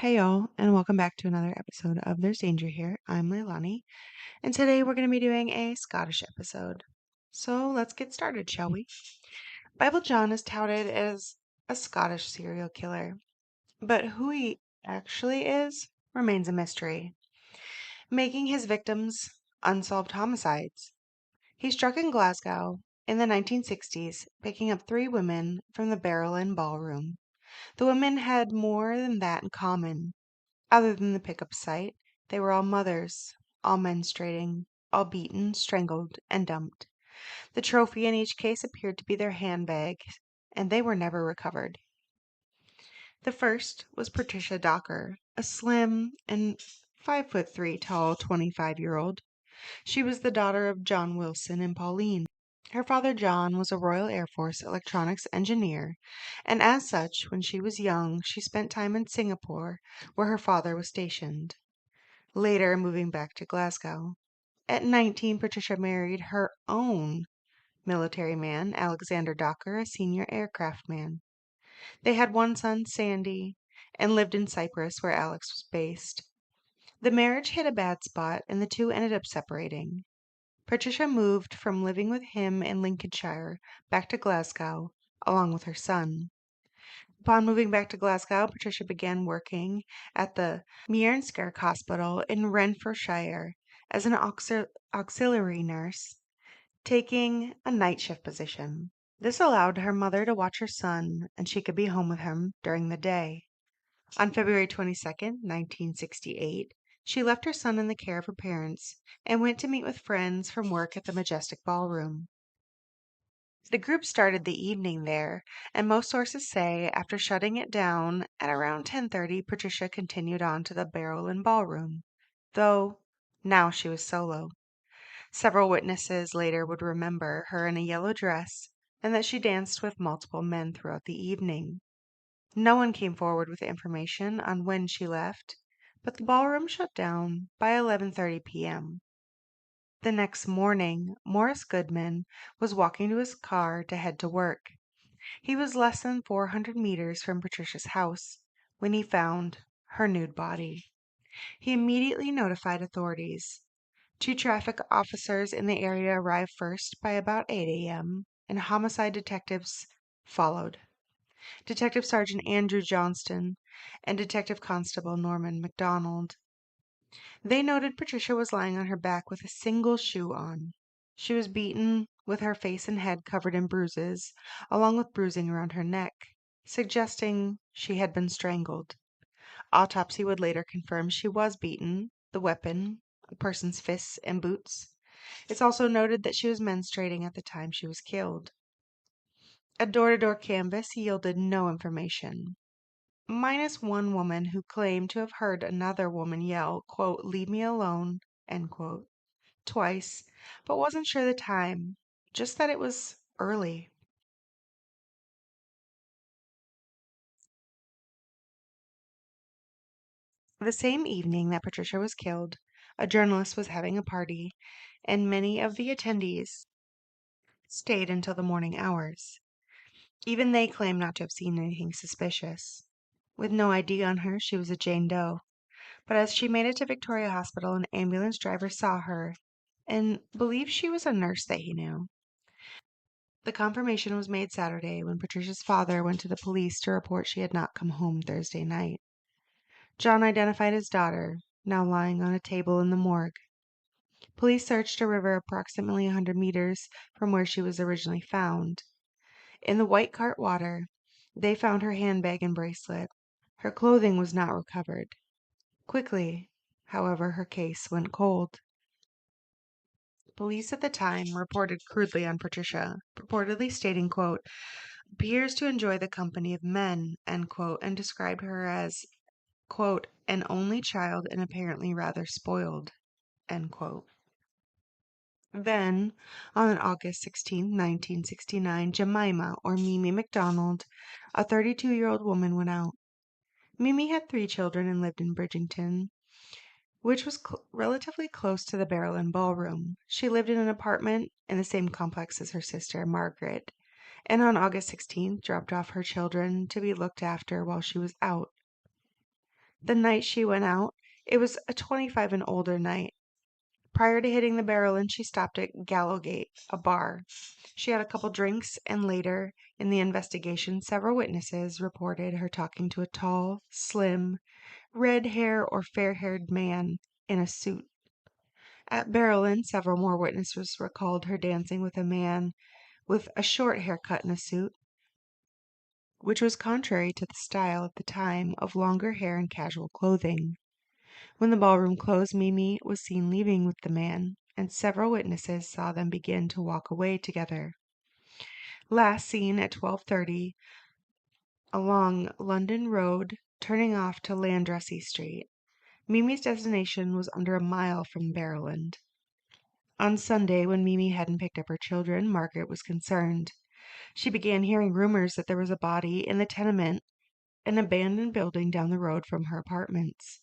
Hey y'all, and welcome back to another episode of There's Danger Here. I'm Leilani, and today we're going to be doing a Scottish episode. So let's get started, shall we? Bible John is touted as a Scottish serial killer, but who he actually is remains a mystery, making his victims unsolved homicides. He struck in Glasgow in the 1960s, picking up 3 women from the Barrowland Ballroom. The women had more than that in common. Other than the pickup site, they were all mothers, all menstruating, all beaten, strangled, and dumped. The trophy in each case appeared to be their handbag, and they were never recovered. The first was Patricia Docker, a slim and 5'3" tall 25-year-old. She was the daughter of John Wilson and Pauline. Her father John was a Royal Air Force electronics engineer, and as such, when she was young, she spent time in Singapore, where her father was stationed, later moving back to Glasgow. At 19, Patricia married her own military man, Alexander Docker, a senior aircraft man. They had one son, Sandy, and lived in Cyprus, where Alex was based. The marriage hit a bad spot, and the two ended up separating. Patricia moved from living with him in Lincolnshire back to Glasgow, along with her son. Upon moving back to Glasgow, Patricia began working at the Mearnskirk Hospital in Renfrewshire as an auxiliary nurse, taking a night shift position. This allowed her mother to watch her son, and she could be home with him during the day. On February 22nd, 1968, she left her son in the care of her parents and went to meet with friends from work at the Majestic Ballroom. The group started the evening there, and most sources say after shutting it down at around 10:30, Patricia continued on to the Barrowland Ballroom, though now she was solo. Several witnesses later would remember her in a yellow dress and that she danced with multiple men throughout the evening. No one came forward with information on when she left, but the ballroom shut down by 11:30 p.m. The next morning, Morris Goodman was walking to his car to head to work. He was less than 400 meters from Patricia's house when he found her nude body. He immediately notified authorities. 2 traffic officers in the area arrived first by about 8 a.m., and homicide detectives followed. Detective Sergeant Andrew Johnston and Detective Constable Norman MacDonald. They noted Patricia was lying on her back with a single shoe on. She was beaten, with her face and head covered in bruises, along with bruising around her neck, suggesting she had been strangled. Autopsy would later confirm she was beaten, the weapon, a person's fists and boots. It's also noted that she was menstruating at the time she was killed. A door-to-door canvass yielded no information, minus one woman who claimed to have heard another woman yell, quote, "Leave me alone," end quote, twice, but wasn't sure the time, just that it was early. The same evening that Patricia was killed, a journalist was having a party, and many of the attendees stayed until the morning hours. Even they claimed not to have seen anything suspicious. With no ID on her, she was a Jane Doe. But as she made it to Victoria Hospital, an ambulance driver saw her and believed she was a nurse that he knew. The confirmation was made Saturday when Patricia's father went to the police to report she had not come home Thursday night. John identified his daughter, now lying on a table in the morgue. Police searched a river approximately 100 meters from where she was originally found. In the White Cart water, they found her handbag and bracelet. Her clothing was not recovered. Quickly, however, her case went cold. Police at the time reported crudely on Patricia, purportedly stating, quote, "appears to enjoy the company of men," end quote, and described her as, quote, "an only child and apparently rather spoiled," end quote. Then, on August 16, 1969, Jemima, or Mimi MacDonald, a 32-year-old woman, went out. Mimi had 3 children and lived in Bridgington, which was relatively close to the Barrowland Ballroom. She lived in an apartment in the same complex as her sister, Margaret, and on August 16th dropped off her children to be looked after while she was out. The night she went out, it was a 25 and older night. Prior to hitting the Barrowland, she stopped at Gallowgate, a bar. She had a couple drinks, and later in the investigation, several witnesses reported her talking to a tall, slim, red hair or fair haired man in a suit. At Barrowland, several more witnesses recalled her dancing with a man with a short haircut and a suit, which was contrary to the style at the time of longer hair and casual clothing. When the ballroom closed, Mimi was seen leaving with the man, and several witnesses saw them begin to walk away together. Last seen at 12:30 along London Road, turning off to Landressy Street. Mimi's destination was under a mile from Barrowland. On Sunday, when Mimi hadn't picked up her children, Margaret was concerned. She began hearing rumors that there was a body in the tenement, an abandoned building down the road from her apartments,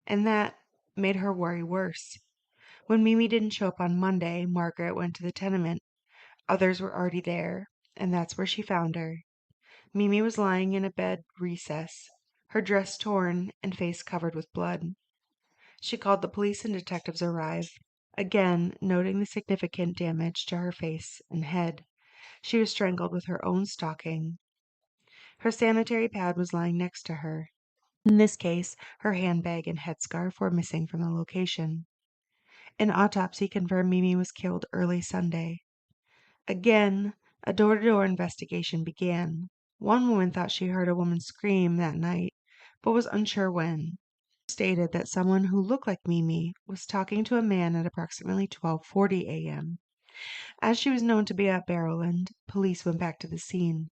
and that made her worry worse. When Mimi didn't show up on Monday, Margaret went to the tenement. Others were already there, and that's where she found her. Mimi was lying in a bed recess, her dress torn and face covered with blood. She called the police and detectives arrived, again noting the significant damage to her face and head. She was strangled with her own stocking. Her sanitary pad was lying next to her. In this case, her handbag and headscarf were missing from the location. An autopsy confirmed Mimi was killed early Sunday. Again, a door-to-door investigation began. One woman thought she heard a woman scream that night, but was unsure when. Stated that someone who looked like Mimi was talking to a man at approximately 12:40 a.m. As she was known to be at Barrowland, police went back to the scene.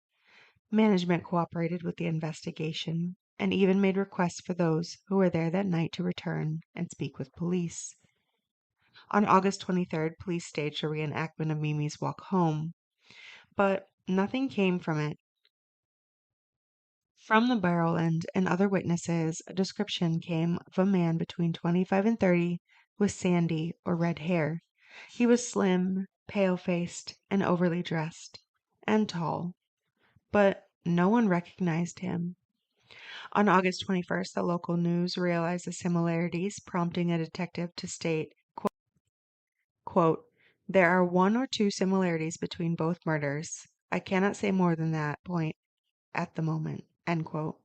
Management cooperated with the investigation and even made requests for those who were there that night to return and speak with police. On August 23rd, police staged a reenactment of Mimi's walk home, but nothing came from it. From the Barrowland and other witnesses, a description came of a man between 25 and 30 with sandy or red hair. He was slim, pale-faced, and overly dressed, and tall, but no one recognized him. On August 21st, the local news realized the similarities, prompting a detective to state, quote, "There are one or two similarities between both murders. I cannot say more than that point at the moment," end quote.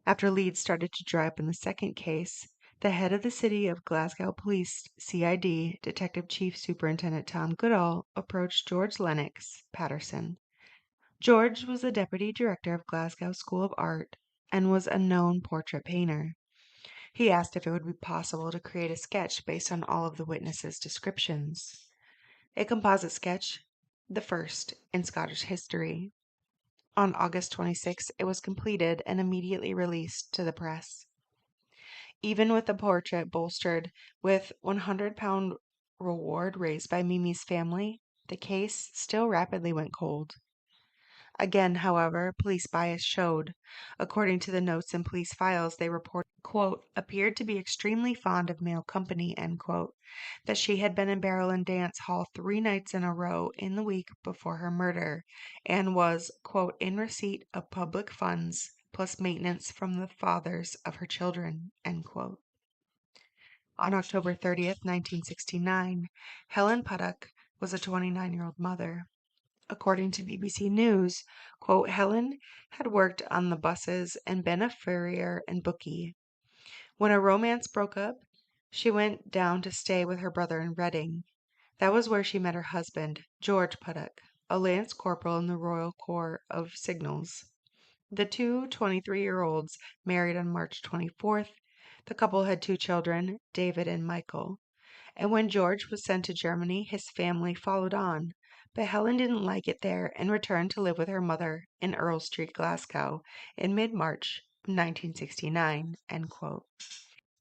After leads started to dry up in the second case, the head of the City of Glasgow Police CID, Detective Chief Superintendent Tom Goodall, approached George Lennox Patterson. George was the deputy director of Glasgow School of Art and was a known portrait painter. He asked if it would be possible to create a sketch based on all of the witnesses' descriptions. A composite sketch, the first in Scottish history. On August 26, it was completed and immediately released to the press. Even with the portrait bolstered with £100 reward raised by Mimi's family, the case still rapidly went cold. Again, however, police bias showed. According to the notes in police files, they reported, quote, "appeared to be extremely fond of male company," end quote, that she had been in Barrowland Dance Hall 3 nights in a row in the week before her murder, and was, quote, "in receipt of public funds plus maintenance from the fathers of her children," end quote. On October 30th, 1969, Helen Puddock was a 29-year-old mother. According to BBC News, quote, "Helen had worked on the buses and been a farrier and bookie. When a romance broke up, she went down to stay with her brother in Reading. That was where she met her husband, George Puddock, a lance corporal in the Royal Corps of Signals. The two 23-year-olds married on March 24th. The couple had 2 children, David and Michael. And when George was sent to Germany, his family followed on. But Helen didn't like it there and returned to live with her mother in Earl Street, Glasgow, in mid-March 1969, end quote.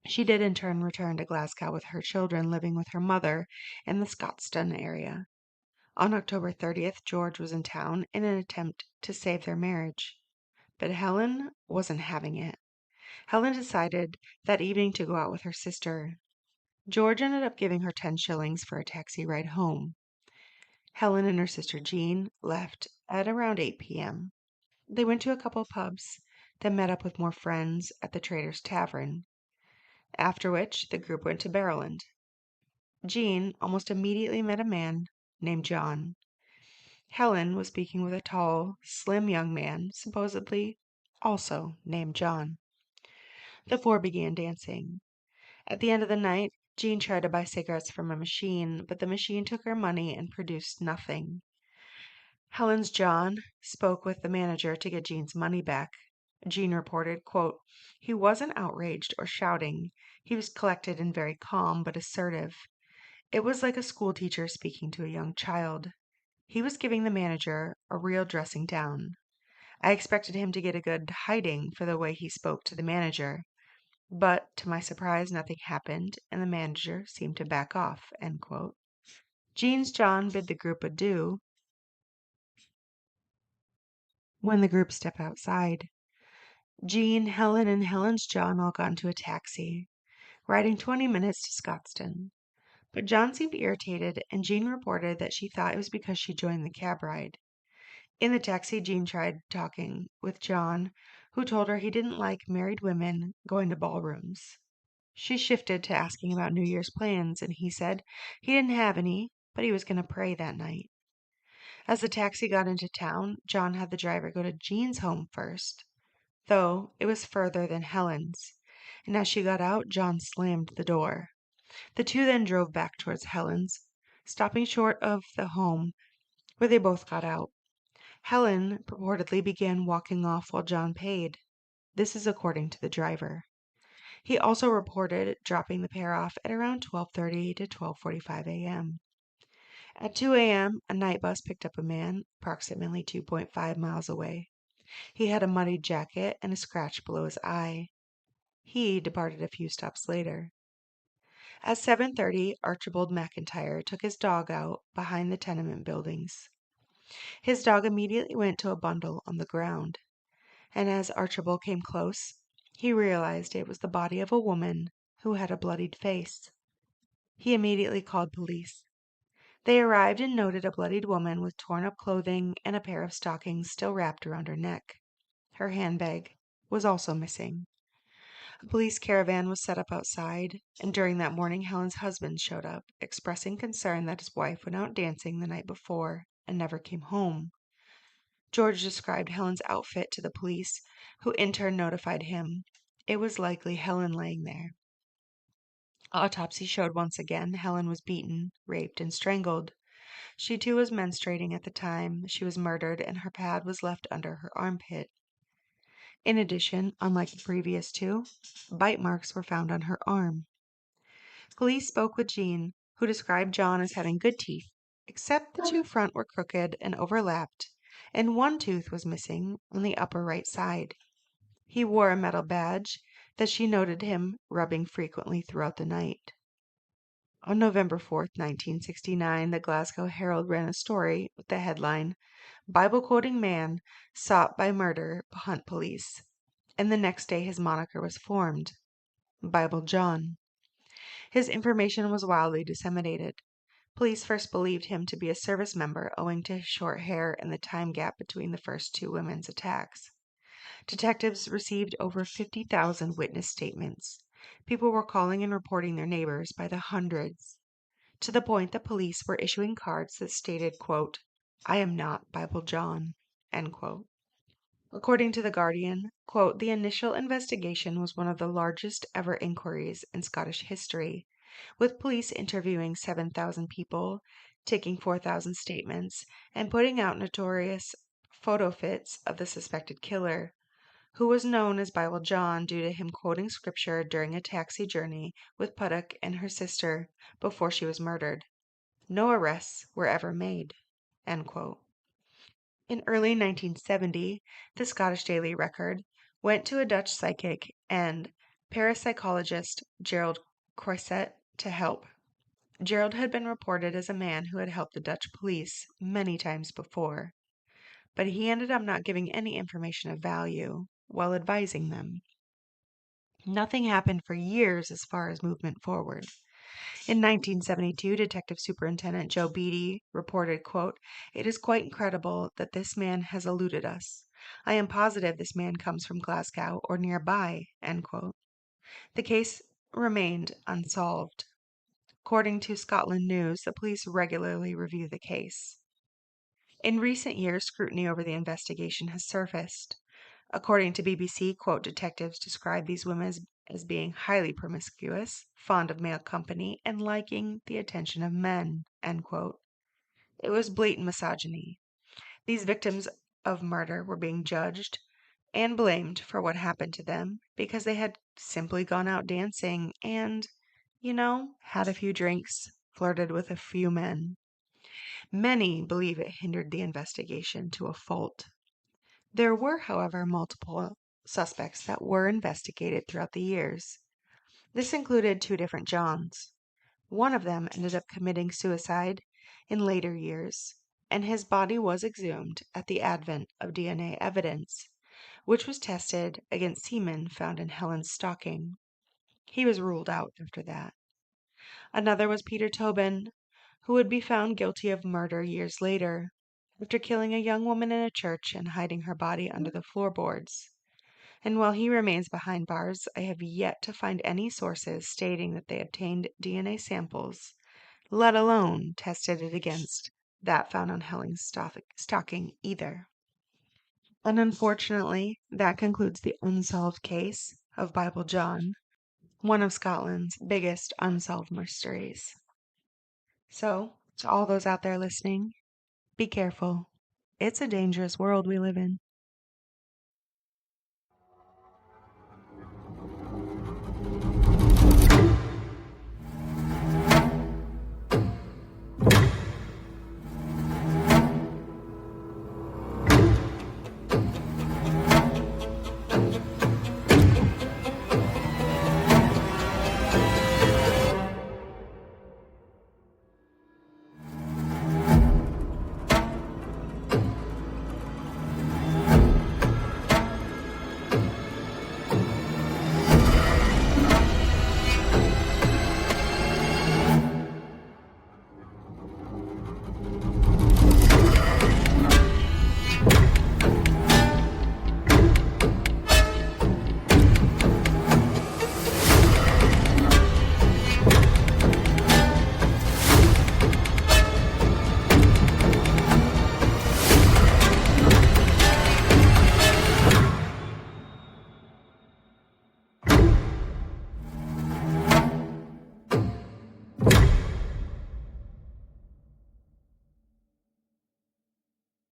She did in turn return to Glasgow with her children, living with her mother in the Scotstoun area. On October 30th, George was in town in an attempt to save their marriage. But Helen wasn't having it. Helen decided that evening to go out with her sister. George ended up giving her 10 shillings for a taxi ride home. Helen and her sister Jean left at around 8 p.m. They went to a couple pubs, then met up with more friends at the Trader's Tavern, after which the group went to Barrowland. Jean almost immediately met a man named John. Helen was speaking with a tall, slim young man, supposedly also named John. The four began dancing. At the end of the night, Jean tried to buy cigarettes from a machine, but the machine took her money and produced nothing. Helen's John spoke with the manager to get Jean's money back. Jean reported, quote, "He wasn't outraged or shouting. He was collected and very calm, but assertive. It was like a schoolteacher speaking to a young child. He was giving the manager a real dressing down. I expected him to get a good hiding for the way he spoke to the manager. But to my surprise, nothing happened, and the manager seemed to back off." End quote. Jean's John bid the group adieu when the group stepped outside. Jean, Helen, and Helen's John all got into a taxi, riding 20 minutes to Scottston. But John seemed irritated, and Jean reported that she thought it was because she joined the cab ride. In the taxi, Jean tried talking with John, who told her he didn't like married women going to ballrooms. She shifted to asking about New Year's plans, and he said he didn't have any, but he was going to pray that night. As the taxi got into town, John had the driver go to Jean's home first, though it was further than Helen's, and as she got out, John slammed the door. The two then drove back towards Helen's, stopping short of the home where they both got out. Helen purportedly began walking off while John paid. This is according to the driver. He also reported dropping the pair off at around 12:30 to 12:45 a.m. At 2 a.m., a night bus picked up a man approximately 2.5 miles away. He had a muddied jacket and a scratch below his eye. He departed a few stops later. At 7:30, Archibald McIntyre took his dog out behind the tenement buildings. His dog immediately went to a bundle on the ground, and as Archibald came close, he realized it was the body of a woman who had a bloodied face. He immediately called police. They arrived and noted a bloodied woman with torn-up clothing and a pair of stockings still wrapped around her neck. Her handbag was also missing. A police caravan was set up outside, and during that morning Helen's husband showed up, expressing concern that his wife went out dancing the night before and never came home. George described Helen's outfit to the police, who in turn notified him it was likely Helen laying there. Autopsy showed once again Helen was beaten, raped, and strangled. She too was menstruating at the time she was murdered, and her pad was left under her armpit. In addition, unlike the previous two, bite marks were found on her arm. Police spoke with Jean, who described John as having good teeth, except the two front were crooked and overlapped, and one tooth was missing on the upper right side. He wore a metal badge that she noted him rubbing frequently throughout the night. On November 4th, 1969, the Glasgow Herald ran a story with the headline, "Bible-quoting man sought by murder hunt police," and the next day his moniker was formed, Bible John. His information was wildly disseminated. Police first believed him to be a service member owing to his short hair and the time gap between the first two women's attacks. Detectives received over 50,000 witness statements. People were calling and reporting their neighbors by the hundreds, to the point that police were issuing cards that stated, quote, "I am not Bible John," end quote. According to The Guardian, quote, "The initial investigation was one of the largest ever inquiries in Scottish history, with police interviewing 7,000 people, taking 4,000 statements, and putting out notorious photo fits of the suspected killer, who was known as Bible John due to him quoting scripture during a taxi journey with Puddock and her sister before she was murdered. No arrests were ever made." End quote. In early 1970, the Scottish Daily Record went to a Dutch psychic and parapsychologist, Gerald Croiset, to help. Gerald had been reported as a man who had helped the Dutch police many times before, but he ended up not giving any information of value while advising them. Nothing happened for years as far as movement forward. In 1972, Detective Superintendent Joe Beatty reported, quote, "It is quite incredible that this man has eluded us. I am positive this man comes from Glasgow or nearby, end quote. The case remained unsolved. According to Scotland News, the police regularly review the case. In recent years, scrutiny over the investigation has surfaced. According to BBC, quote, detectives describe these women as being highly promiscuous, fond of male company, and liking the attention of men, end quote. It was blatant misogyny. These victims of murder were being judged and blamed for what happened to them because they had simply gone out dancing and, had a few drinks, flirted with a few men. Many believe it hindered the investigation to a fault. There were, however, multiple suspects that were investigated throughout the years. This included 2 different Johns. One of them ended up committing suicide in later years, and his body was exhumed at the advent of DNA evidence, which was tested against semen found in Helen's stocking. He was ruled out after that. Another was Peter Tobin, who would be found guilty of murder years later, after killing a young woman in a church and hiding her body under the floorboards. And while he remains behind bars, I have yet to find any sources stating that they obtained DNA samples, let alone tested it against that found on Helen's stocking either. And unfortunately, that concludes the unsolved case of Bible John, one of Scotland's biggest unsolved mysteries. So, to all those out there listening, be careful. It's a dangerous world we live in.